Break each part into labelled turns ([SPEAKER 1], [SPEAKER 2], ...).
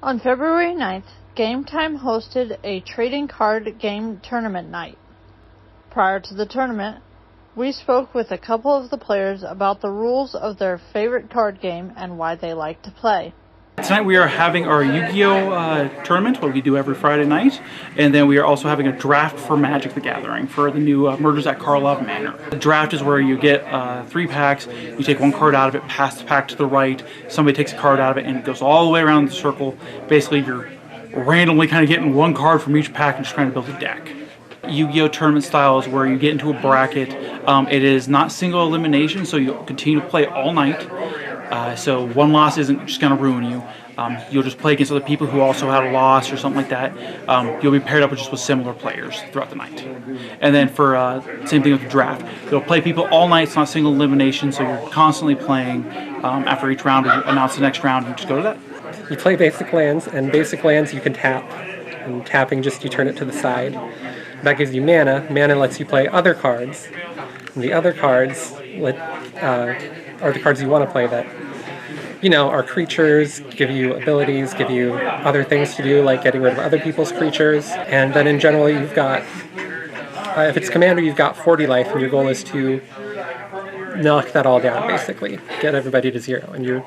[SPEAKER 1] On February 9th, Game Time hosted a trading card game tournament night. Prior to the tournament, we spoke with a couple of the players about the rules of their favorite card game and why they like to play.
[SPEAKER 2] Tonight we are having our Yu-Gi-Oh! Tournament, what we do every Friday night, and then we are also having a draft for Magic the Gathering for the new Murders at Karlov Manor. The draft is where you get 3 packs, you take one card out of it, pass the pack to the right, somebody takes a card out of it, and it goes all the way around the circle. Basically, you're randomly kind of getting one card from each pack and just trying to build a deck. Yu-Gi-Oh! Tournament style is where you get into a bracket. It is not single elimination, so you'll continue to play all night. So one loss isn't just going to ruin you. You'll just play against other people who also had a loss or something like that. You'll be paired up with similar players throughout the night. And then for same thing with the draft. You'll play people all night. It's not single elimination, so you're constantly playing. After each round, we announce the next round and just go to that.
[SPEAKER 3] You play basic lands, and basic lands you can tap. And tapping, just you turn it to the side. That gives you mana. Mana lets you play other cards. And the other cards are the cards you want to play that, are creatures, give you abilities, give you other things to do, like getting rid of other people's creatures. And then in general, you've got, if it's Commander, you've got 40 life, and your goal is to knock that all down, basically. Get everybody to 0. And you're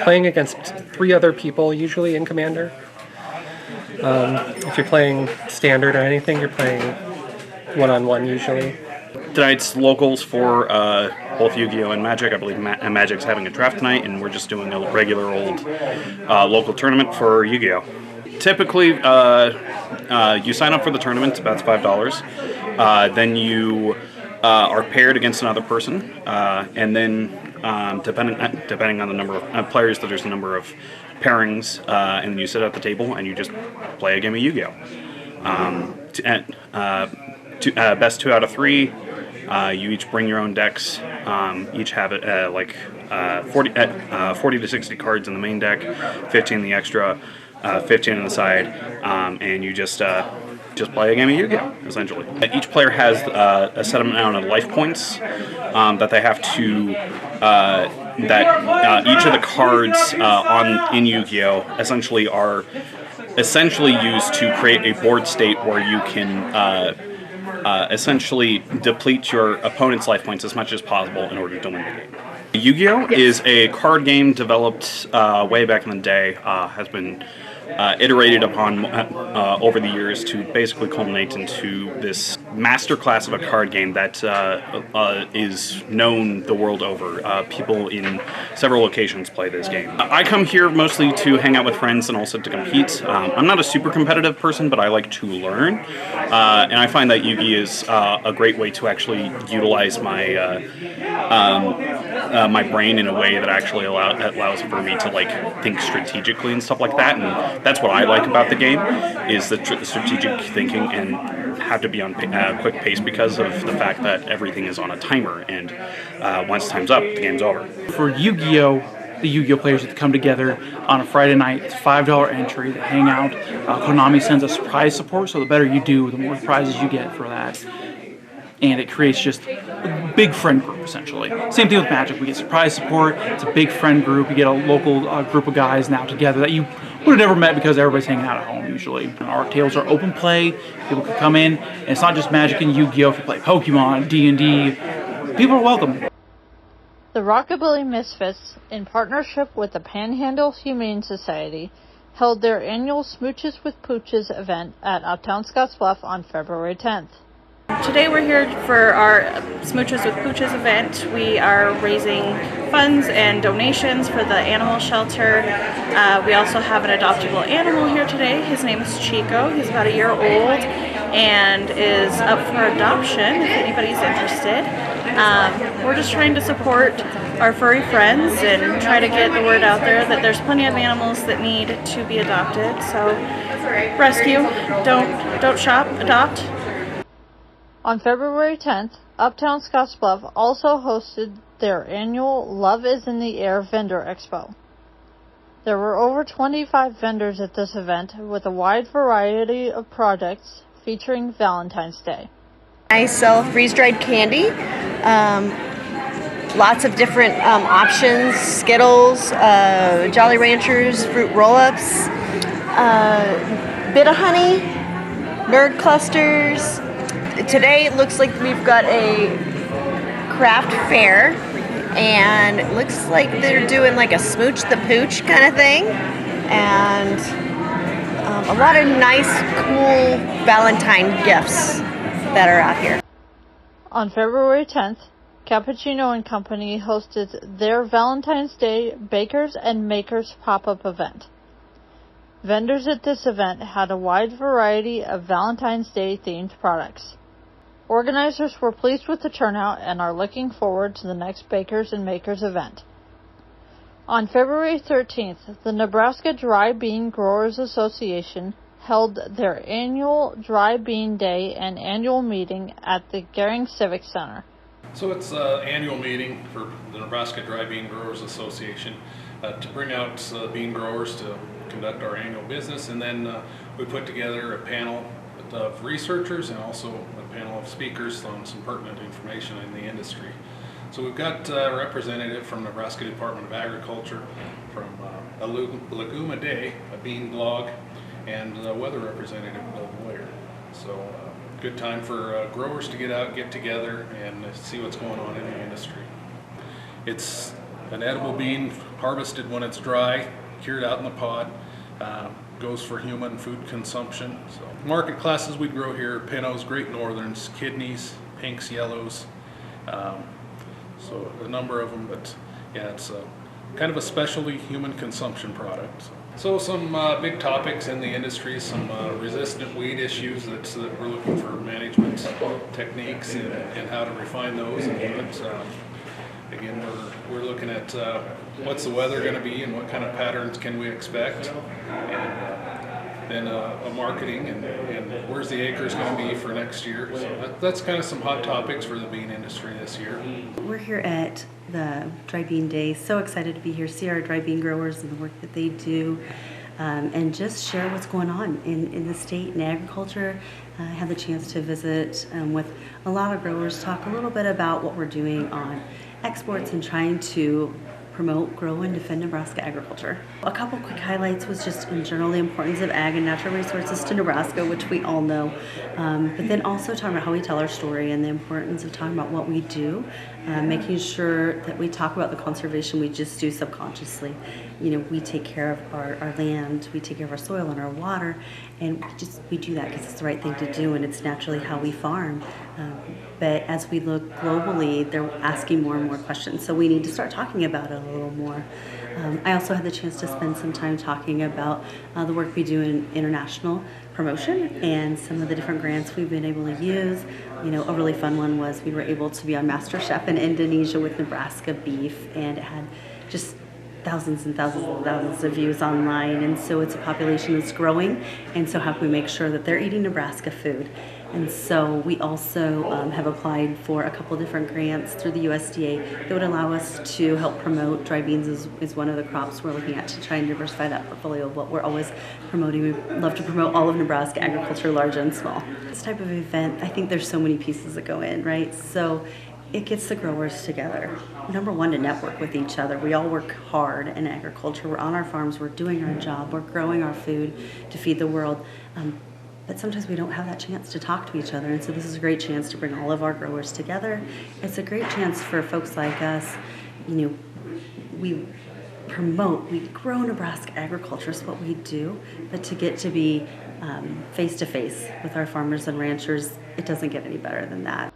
[SPEAKER 3] playing against 3 other people, usually in Commander. If you're playing Standard or anything, you're playing one-on-one, usually.
[SPEAKER 4] Tonight's locals for both Yu-Gi-Oh! And Magic. I believe Magic's having a draft tonight, and we're just doing a regular old local tournament for Yu-Gi-Oh! Typically, you sign up for the tournament, that's $5. Then you are paired against another person, and then depending on the number of players, there's a number of pairings, and then you sit at the table and you just play a game of Yu-Gi-Oh! Best 2 out of 3. You each bring your own decks. Each have 40 to 60 cards in the main deck, 15 in the extra, 15 on the side, and you just play a game of Yu-Gi-Oh! Essentially. Each player has a set amount of life points that they have to. Each of the cards in Yu-Gi-Oh! Essentially are used to create a board state where you can essentially deplete your opponent's life points as much as possible in order to win the game. Yu-Gi-Oh! Is a card game developed way back in the day, has been iterated upon over the years to basically culminate into this masterclass of a card game that is known the world over. People in several locations play this game. I come here mostly to hang out with friends and also to compete. I'm not a super competitive person, but I like to learn, and I find that Yu-Gi is a great way to actually utilize my my brain in a way that actually allows for me to think strategically and stuff like that. And that's what I like about the game, is the strategic thinking, and have to be on quick pace because of the fact that everything is on a timer, and once time's up, the game's over.
[SPEAKER 2] For Yu-Gi-Oh! The Yu-Gi-Oh! Players have to come together on a Friday night. It's $5 entry. They hang out. Konami sends us prize support, so the better you do, the more prizes you get for that. And it creates just a big friend group, essentially. Same thing with Magic. We get surprise support. It's a big friend group. You get a local group of guys now together that you would have never met because everybody's hanging out at home, usually. Our tables are open play. People can come in. And it's not just Magic and Yu-Gi-Oh! If you play Pokemon, D&D, people are welcome.
[SPEAKER 1] The Rockabilly Misfits, in partnership with the Panhandle Humane Society, held their annual Smooches with Pooches event at Uptown Scottsbluff on February 10th.
[SPEAKER 5] Today we're here for our Smooches with Pooches event. We are raising funds and donations for the animal shelter. We also have an adoptable animal here today. His name is Chico. He's about a year old and is up for adoption if anybody's interested. We're just trying to support our furry friends and try to get the word out there that there's plenty of animals that need to be adopted. So rescue, don't shop, adopt.
[SPEAKER 1] On February 10th, Uptown Scottsbluff also hosted their annual Love is in the Air vendor expo. There were over 25 vendors at this event with a wide variety of products featuring Valentine's Day.
[SPEAKER 6] I sell freeze-dried candy, lots of different options, Skittles, Jolly Ranchers, fruit roll-ups, Bit of honey, nerd clusters. Today it looks like we've got a craft fair, and it looks like they're doing like a smooch the pooch kind of thing, and a lot of nice, cool Valentine gifts that are out here.
[SPEAKER 1] On February 10th, Cappuccino and Company hosted their Valentine's Day Bakers and Makers pop-up event. Vendors at this event had a wide variety of Valentine's Day themed products. Organizers were pleased with the turnout and are looking forward to the next Bakers and Makers event. On February 13th, the Nebraska Dry Bean Growers Association held their annual Dry Bean Day and annual meeting at the Gehring Civic Center.
[SPEAKER 7] So it's an annual meeting for the Nebraska Dry Bean Growers Association to bring out bean growers to conduct our annual business, and then we put together a panel of researchers and also a panel of speakers on some pertinent information in the industry. So we've got a representative from Nebraska Department of Agriculture, from a Legume a Day, a bean blog, and a weather representative, Bill Boyer. So good time for growers to get out, get together, and see what's going on in the industry. It's an edible bean harvested when it's dry, cured out in the pod, goes for human food consumption. So market classes we grow here: Pinos, Great Northerns, Kidneys, Pinks, Yellows. So a number of them, but yeah, it's kind of a specialty human consumption product. So some big topics in the industry, some resistant weed issues that we're looking for management techniques and how to refine those. But again, we're looking at what's the weather going to be and what kind of patterns can we expect, and then a marketing and where's the acres going to be for next year. So that's kind of some hot topics for the bean industry this year.
[SPEAKER 8] We're here at the Dry Bean Day. So excited to be here, see our dry bean growers and the work that they do, and just share what's going on in the state in agriculture. I had the chance to visit with a lot of growers, talk a little bit about what we're doing on exports and trying to promote, grow, and defend Nebraska agriculture. A couple quick highlights was just in general the importance of ag and natural resources to Nebraska, which we all know, but then also talking about how we tell our story and the importance of talking about what we do, making sure that we talk about the conservation we just do subconsciously. You know, we take care of our land, we take care of our soil and our water, and we do that because it's the right thing to do and it's naturally how we farm. But as we look globally, they're asking more and more questions, so we need to start talking about it a little more. I also had the chance to spend some time talking about the work we do in international promotion and some of the different grants we've been able to use. You know, a really fun one was we were able to be on MasterChef in Indonesia with Nebraska beef, and it had just thousands and thousands and thousands of views online, and so it's a population that's growing, and so how can we make sure that they're eating Nebraska food? And so we also have applied for a couple different grants through the USDA that would allow us to help promote dry beans is one of the crops we're looking at to try and diversify that portfolio of what we're always promoting. We love to promote all of Nebraska agriculture, large and small. This type of event, I think there's so many pieces that go in, right? So it gets the growers together. Number one, to network with each other. We all work hard in agriculture. We're on our farms, we're doing our job, we're growing our food to feed the world. But sometimes we don't have that chance to talk to each other, and so this is a great chance to bring all of our growers together. It's a great chance for folks like us. You know, we grow Nebraska agriculture is what we do, but to get to be face to face with our farmers and ranchers, it doesn't get any better than that.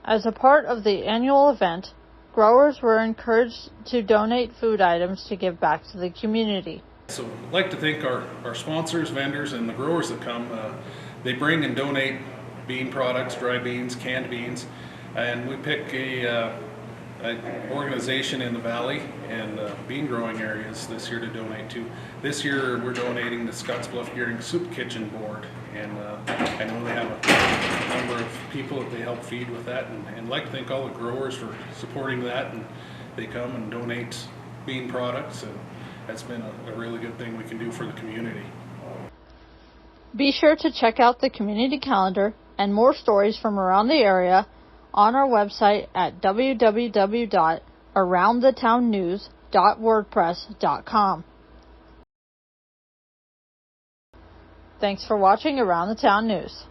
[SPEAKER 1] As a part of the annual event, growers were encouraged to donate food items to give back to the community.
[SPEAKER 7] So I'd like to thank our sponsors, vendors, and the growers that come. They bring and donate bean products, dry beans, canned beans, and we pick an organization in the valley and bean growing areas this year to donate to. This year we're donating to Scottsbluff Gehring Soup Kitchen Board, and I know they have a number of people that they help feed with that, and I'd like to thank all the growers for supporting that, and they come and donate bean products, and that's been a really good thing we can do for the community.
[SPEAKER 1] Be sure to check out the community calendar and more stories from around the area on our website at www.aroundthetownnews.wordpress.com. Thanks for watching Around the Town News.